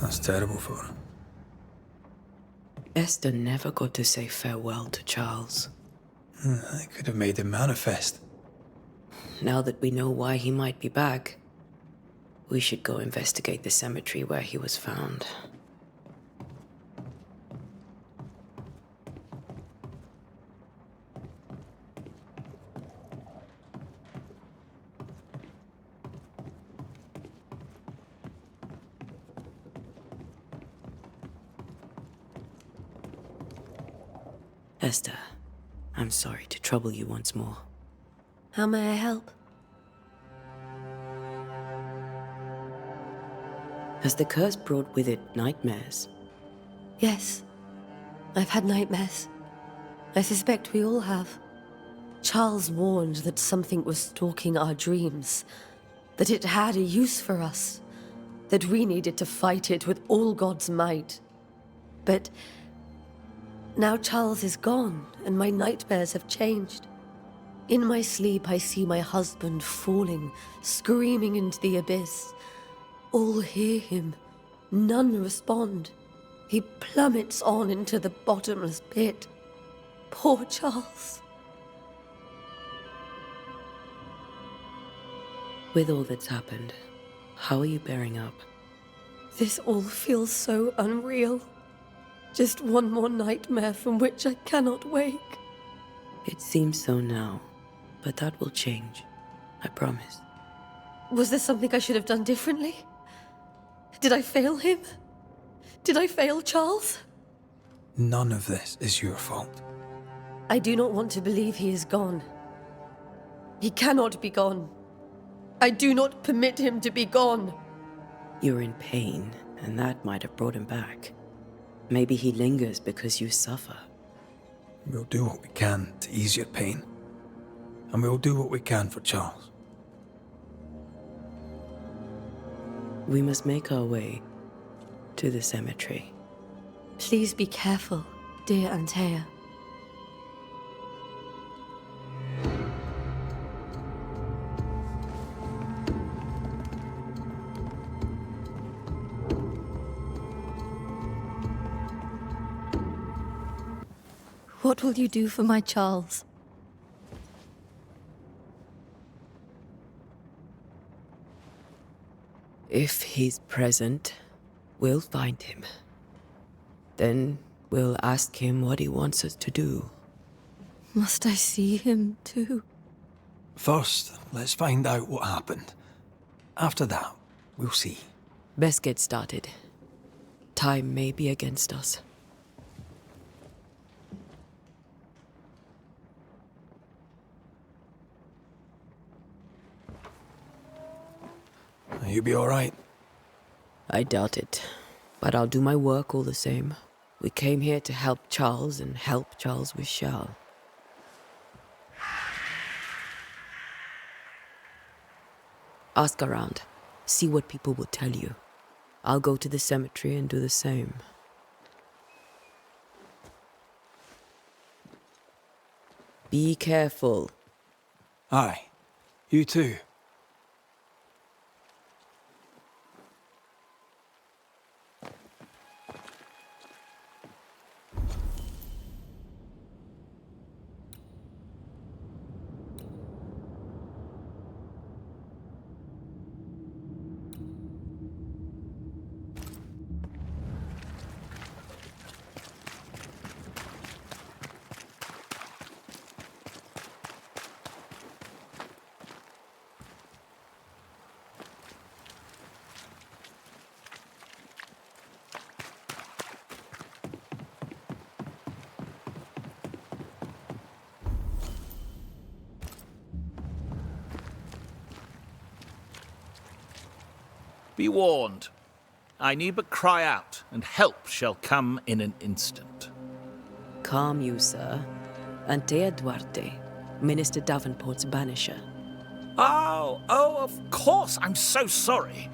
That's terrible for her. Esther never got to say farewell to Charles. I could have made him manifest. Now that we know why he might be back, we should go investigate the cemetery where he was found. Esther, I'm sorry to trouble you once more. How may I help? Has the curse brought with it nightmares? Yes. I've had nightmares. I suspect we all have. Charles warned that something was stalking our dreams, that it had a use for us, that we needed to fight it with all God's might. But now Charles is gone, and my nightmares have changed. In my sleep, I see my husband falling, screaming into the abyss. All hear him. None respond. He plummets on into the bottomless pit. Poor Charles. With all that's happened, how are you bearing up? This all feels so unreal. Just one more nightmare from which I cannot wake. It seems so now, but that will change. I promise. Was there something I should have done differently? Did I fail him? Did I fail Charles? None of this is your fault. I do not want to believe he is gone. He cannot be gone. I do not permit him to be gone. You're in pain, and that might have brought him back. Maybe he lingers because you suffer. We'll do what we can to ease your pain. And we'll do what we can for Charles. We must make our way to the cemetery. Please be careful, dear Antea. What will you do for my Charles? If he's present, we'll find him. Then we'll ask him what he wants us to do. Must I see him too? First, let's find out what happened. After that, we'll see. Best get started. Time may be against us. You be all right? I doubt it, but I'll do my work all the same. We came here to help Charles, and help Charles we shall. Ask around. See what people will tell you. I'll go to the cemetery and do the same. Be careful. Aye. You too. Be warned. I need but cry out, and help shall come in an instant. Calm you, sir. Antea Duarte, Minister Davenport's banisher. Oh, of course. I'm so sorry.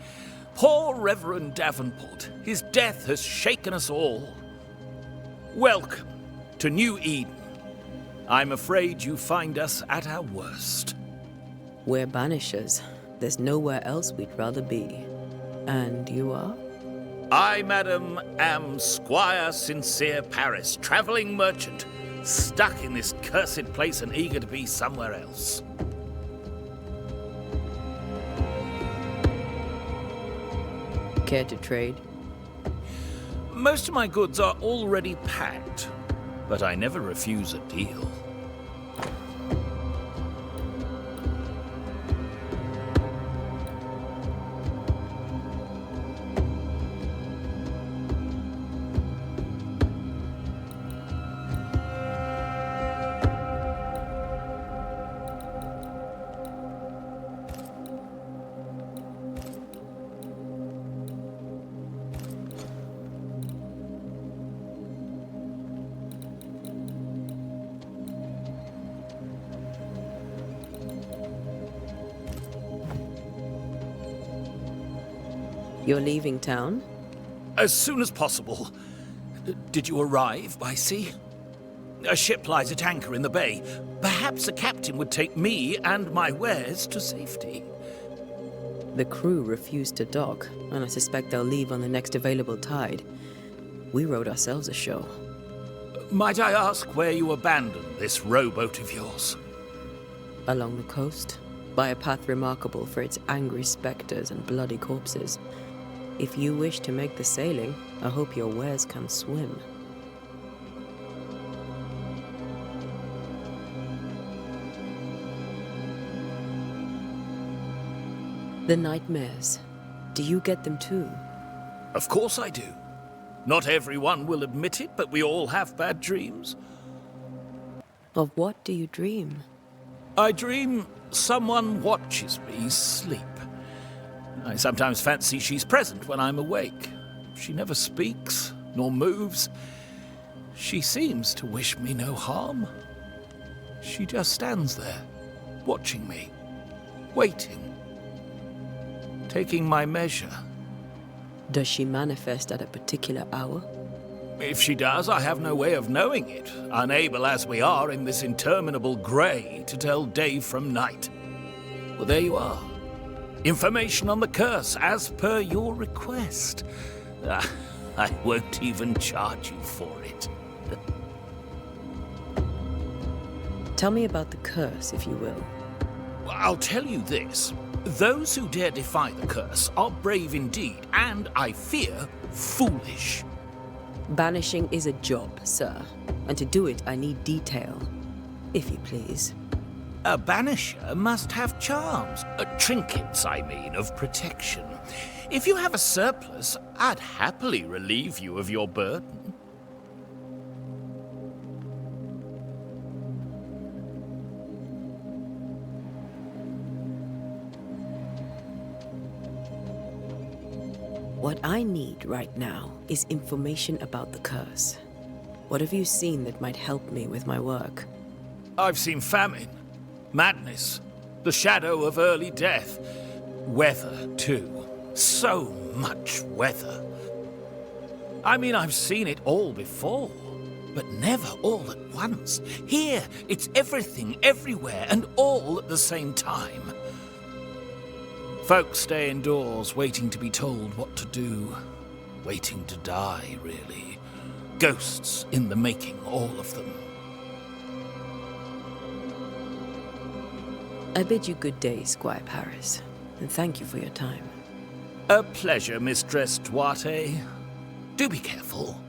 Poor Reverend Davenport. His death has shaken us all. Welcome to New Eden. I'm afraid you find us at our worst. We're banishers. There's nowhere else we'd rather be. And you are? I, madam, am Squire Sincere Paris, travelling merchant, stuck in this cursed place and eager to be somewhere else. Care to trade? Most of my goods are already packed, but I never refuse a deal. You're leaving town? As soon as possible. Did you arrive by sea? A ship lies at anchor in the bay. Perhaps the captain would take me and my wares to safety. The crew refused to dock, and I suspect they'll leave on the next available tide. We rode ourselves ashore. Might I ask where you abandoned this rowboat of yours? Along the coast, by a path remarkable for its angry specters and bloody corpses. If you wish to make the sailing, I hope your wares can swim. The nightmares. Do you get them too? Of course I do. Not everyone will admit it, but we all have bad dreams. Of what do you dream? I dream someone watches me sleep. I sometimes fancy she's present when I'm awake. She never speaks, nor moves. She seems to wish me no harm. She just stands there, watching me, waiting, taking my measure. Does she manifest at a particular hour? If she does, I have no way of knowing it, unable as we are in this interminable grey to tell day from night. Well, there you are. Information on the curse, as per your request. I won't even charge you for it. Tell me about the curse, if you will. I'll tell you this. Those who dare defy the curse are brave indeed, and, I fear, foolish. Banishing is a job, sir. And to do it, I need detail. If you please. A banisher must have charms. Trinkets, I mean, of protection. If you have a surplus, I'd happily relieve you of your burden. What I need right now is information about the curse. What have you seen that might help me with my work? I've seen famine, madness, the shadow of early death, weather, too. So much weather. I mean, I've seen it all before, but never all at once. Here, it's everything, everywhere, and all at the same time. Folks stay indoors, waiting to be told what to do. Waiting to die, really. Ghosts in the making, all of them. I bid you good day, Squire Paris, and thank you for your time. A pleasure, Mistress Duarte. Do be careful.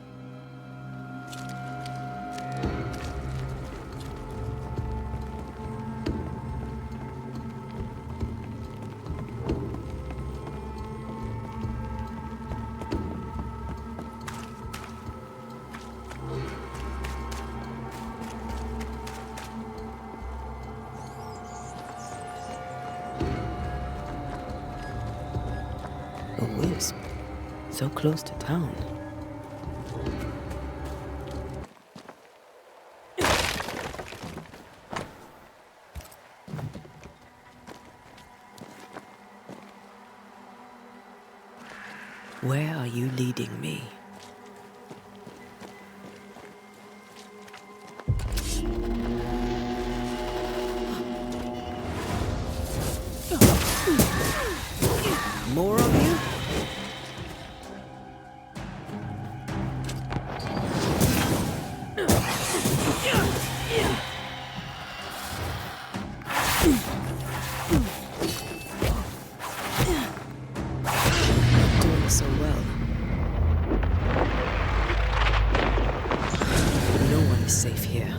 A wisp, so close to town. Where are you leading me? More of you? Not doing so well. No one is safe here.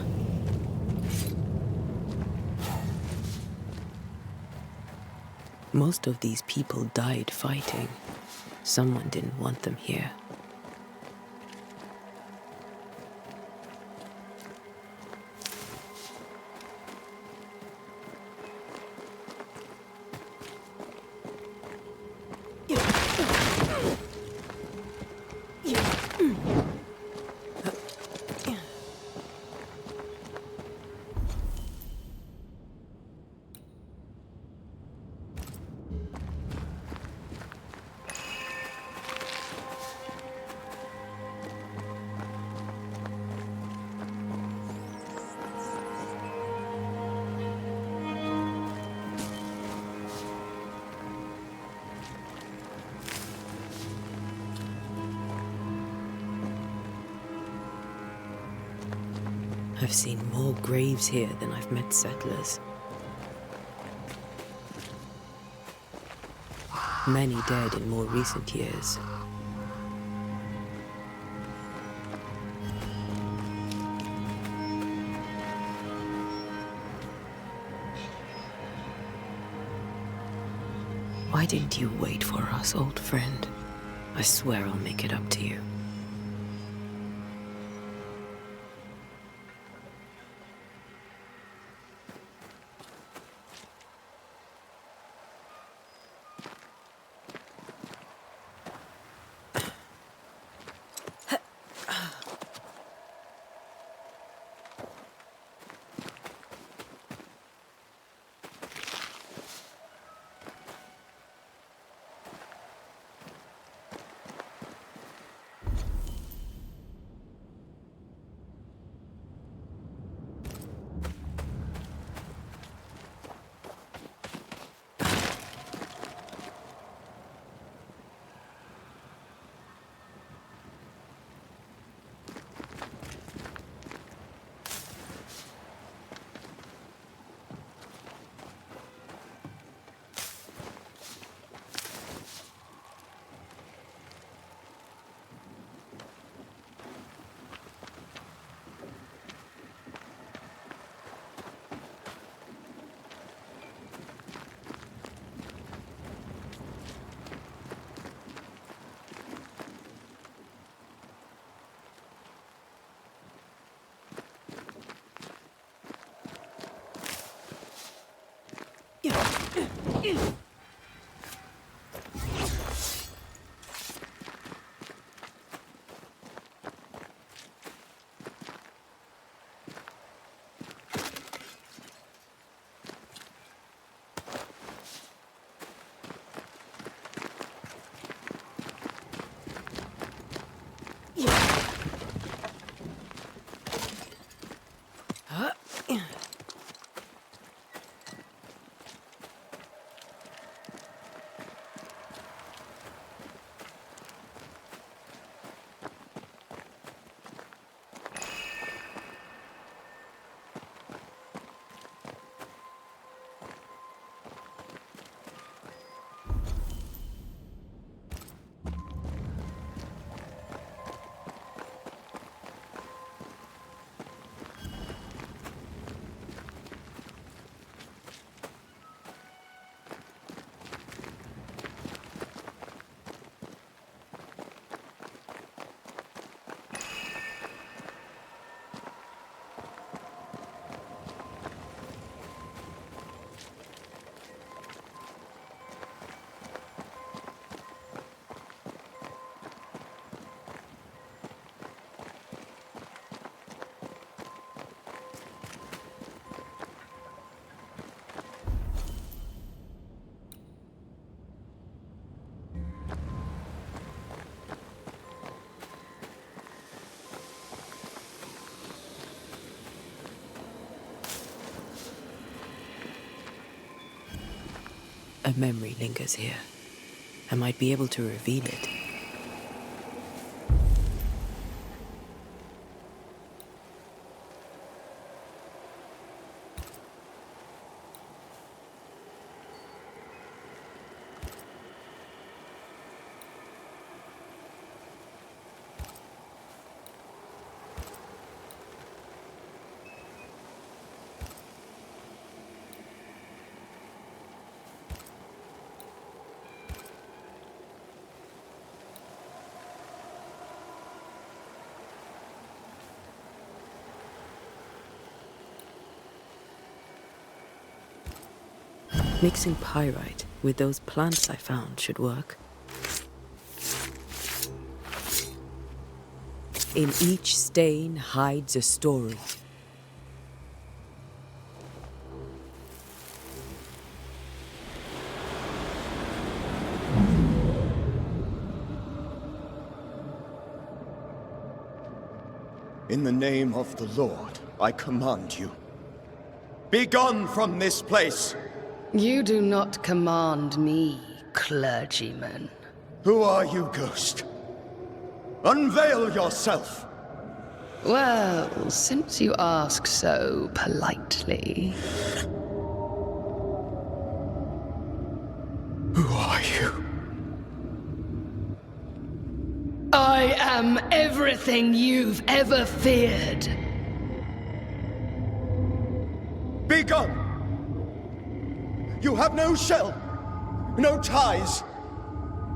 Most of these people died fighting. Someone didn't want them here. I've seen more graves here than I've met settlers. Many dead in more recent years. Why didn't you wait for us, old friend? I swear I'll make it up to you. A memory lingers here. I might be able to reveal it. Mixing pyrite with those plants I found should work. In each stain hides a story. In the name of the Lord, I command you. Be gone from this place! You do not command me, clergyman. Who are you, ghost? Unveil yourself! Well, since you ask so politely. Who are you? I am everything you've ever feared. Be gone! You have no shell, no ties,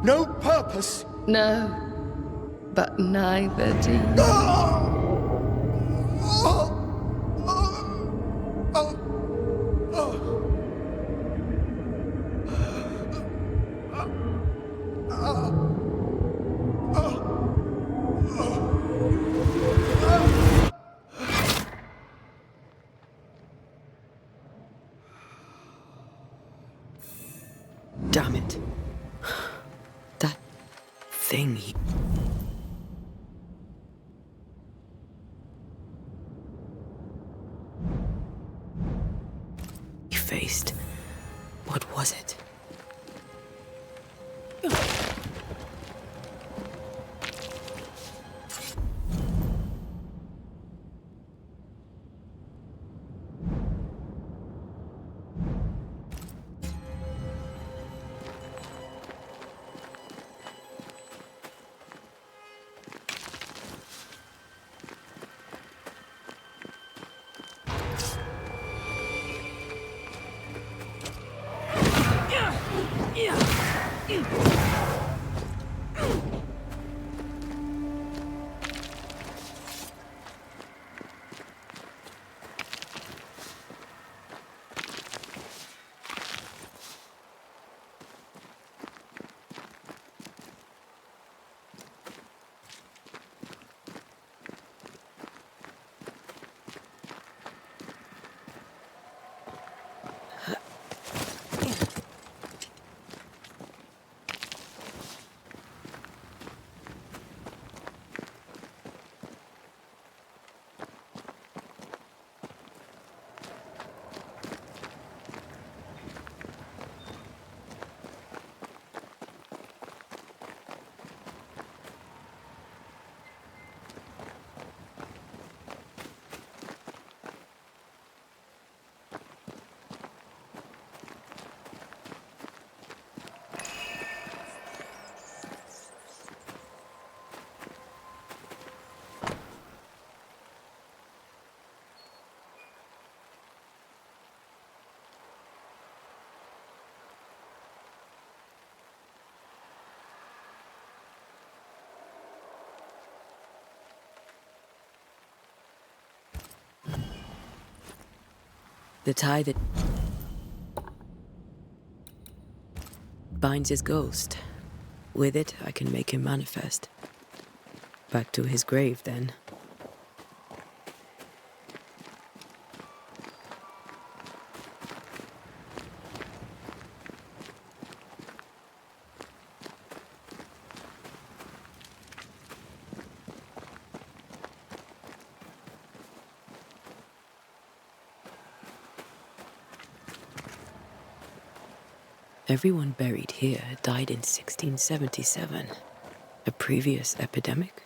no purpose. No, but neither do you. Damn it. That thing he faced. What was it? The tie that binds his ghost. With it, I can make him manifest. Back to his grave, then. Everyone buried here died in 1677. A previous epidemic?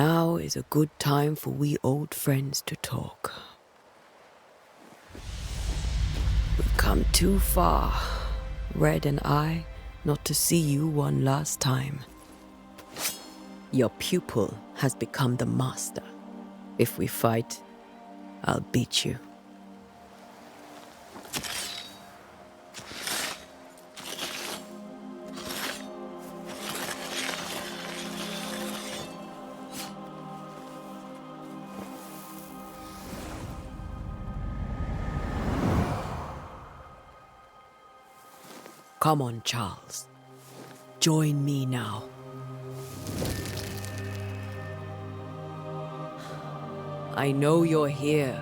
Now is a good time for we old friends to talk. We've come too far, Red and I, not to see you one last time. Your pupil has become the master. If we fight, I'll beat you. Come on, Charles. Join me now. I know you're here.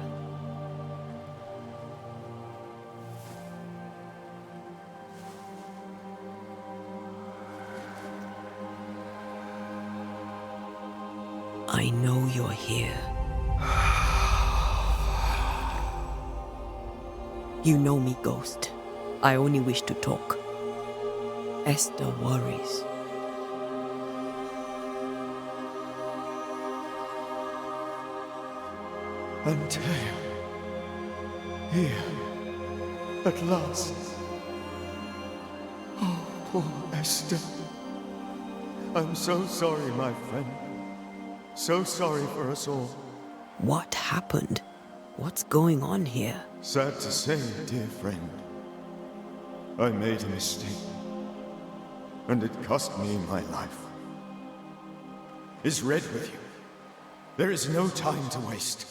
I know you're here. You know me, Ghost. I only wish to talk. Esther worries. Antea. Here. At last. Oh, poor Esther. I'm so sorry, my friend. So sorry for us all. What happened? What's going on here? Sad to say, dear friend. I made a mistake. And it cost me my life. Is Red with you? There is no time to waste.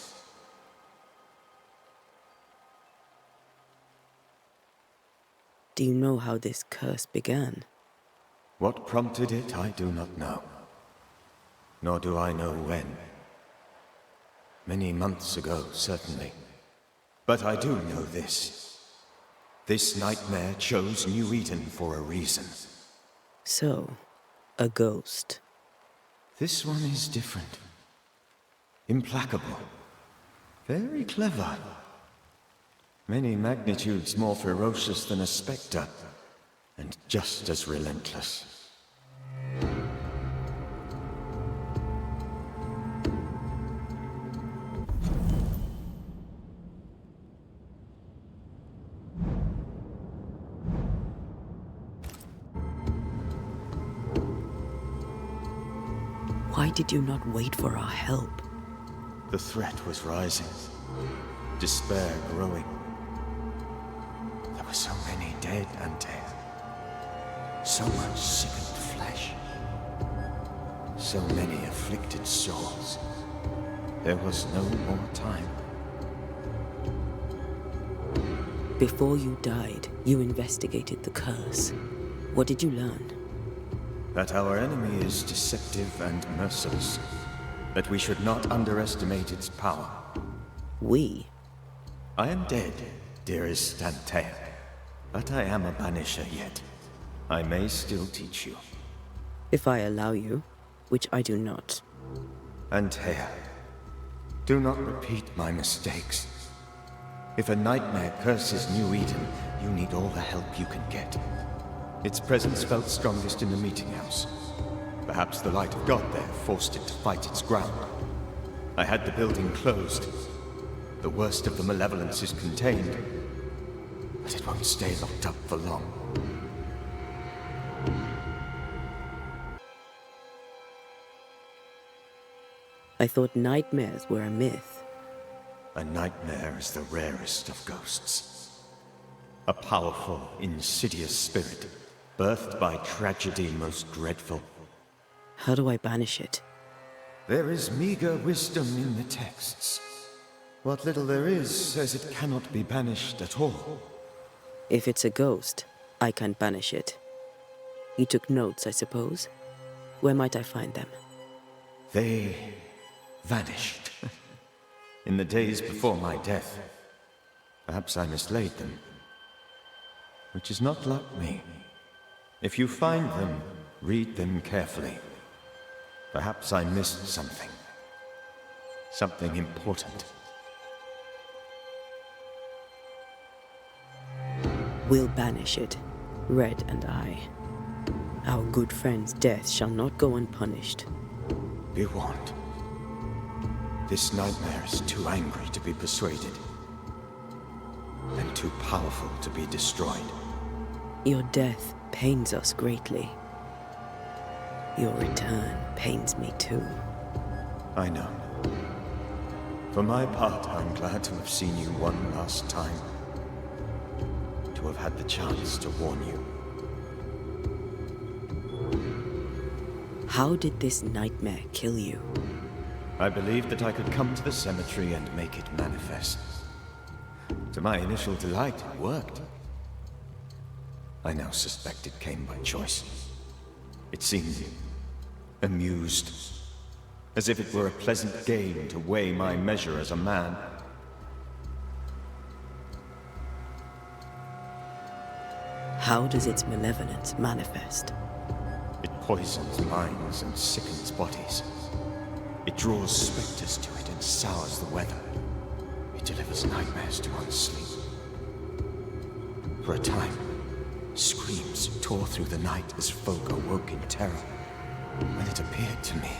Do you know how this curse began? What prompted it, I do not know. Nor do I know when. Many months ago, certainly. But I do know this. This nightmare chose New Eden for a reason. So, a ghost. This one is different. Implacable. Very clever. Many magnitudes more ferocious than a spectre, and just as relentless. Why did you not wait for our help? The threat was rising. Despair growing. There were so many dead Antea. So much sickened flesh. So many afflicted souls. There was no more time. Before you died, you investigated the curse. What did you learn? That our enemy is deceptive and merciless. That we should not underestimate its power. We? I am dead, dearest Antea. But I am a banisher yet. I may still teach you. If I allow you, which I do not. Antea, do not repeat my mistakes. If a nightmare curses New Eden, you need all the help you can get. Its presence felt strongest in the meeting house. Perhaps the light of God there forced it to fight its ground. I had the building closed. The worst of the malevolence is contained, but it won't stay locked up for long. I thought nightmares were a myth. A nightmare is the rarest of ghosts. A powerful, insidious spirit, birthed by tragedy most dreadful. How do I banish it? There is meager wisdom in the texts. What little there is says it cannot be banished at all. If it's a ghost, I can't banish it. You took notes, I suppose? Where might I find them? They vanished. In the days before my death. Perhaps I mislaid them. Which is not like me. If you find them, read them carefully. Perhaps I missed something. Something important. We'll banish it, Red and I. Our good friend's death shall not go unpunished. Be warned. This nightmare is too angry to be persuaded, and too powerful to be destroyed. Your death pains us greatly. Your return pains me too. I know. For my part, I'm glad to have seen you one last time. To have had the chance to warn you. How did this nightmare kill you? I believed that I could come to the cemetery and make it manifest. To my initial delight, it worked. I now suspect it came by choice. It seemed amused, as if it were a pleasant game to weigh my measure as a man. How does its malevolence manifest? It poisons minds and sickens bodies. It draws specters to it and sours the weather. It delivers nightmares to one's sleep. For a time, screams tore through the night as folk awoke in terror. When it appeared to me,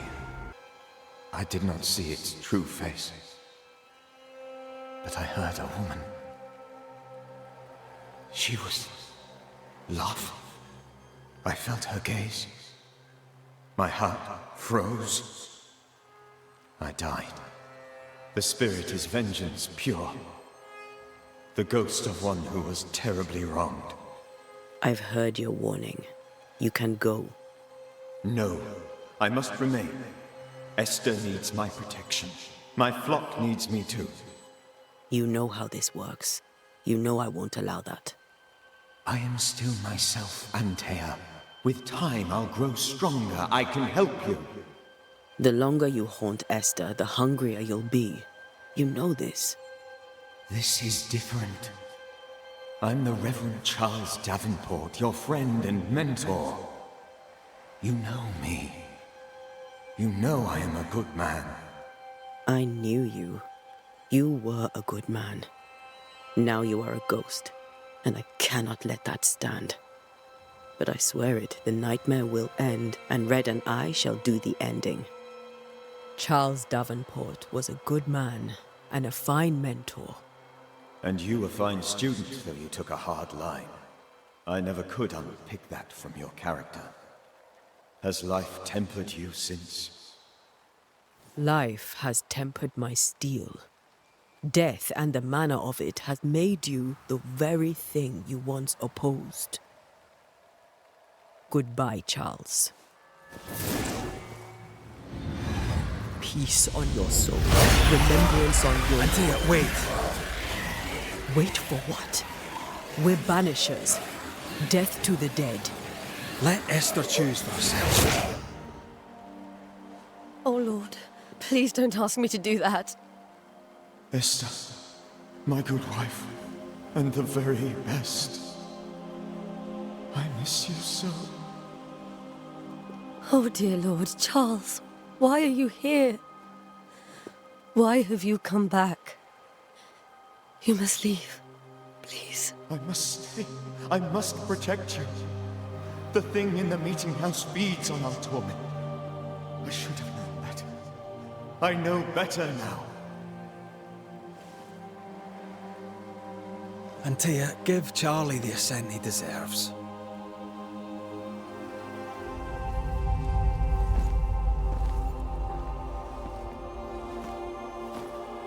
I did not see its true face. But I heard a woman. She was love. I felt her gaze. My heart froze. I died. The spirit is vengeance pure. The ghost of one who was terribly wronged. I've heard your warning. You can go. No, I must remain. Esther needs my protection. My flock needs me too. You know how this works. You know I won't allow that. I am still myself, Antea. With time, I'll grow stronger. I can help you. The longer you haunt Esther, the hungrier you'll be. You know this. This is different. I'm the Reverend Charles Davenport, your friend and mentor. You know me. You know I am a good man. I knew you. You were a good man. Now you are a ghost, and I cannot let that stand. But I swear it, the nightmare will end, and Red and I shall do the ending. Charles Davenport was a good man and a fine mentor. And you a fine student, though you took a hard line. I never could unpick that from your character. Has life tempered you since? Life has tempered my steel. Death and the manner of it has made you the very thing you once opposed. Goodbye, Charles. Peace on your soul. Remembrance on your... Antea, wait! Wait for what? We're banishers. Death to the dead. Let Esther choose for herself. Oh, Lord, please don't ask me to do that. Esther, my good wife, and the very best. I miss you so. Oh, dear Lord, Charles, why are you here? Why have you come back? You must leave, please. I must stay. I must protect you. The thing in the meeting house feeds on our torment. I should have known better. I know better now. Antea, give Charlie the ascent he deserves.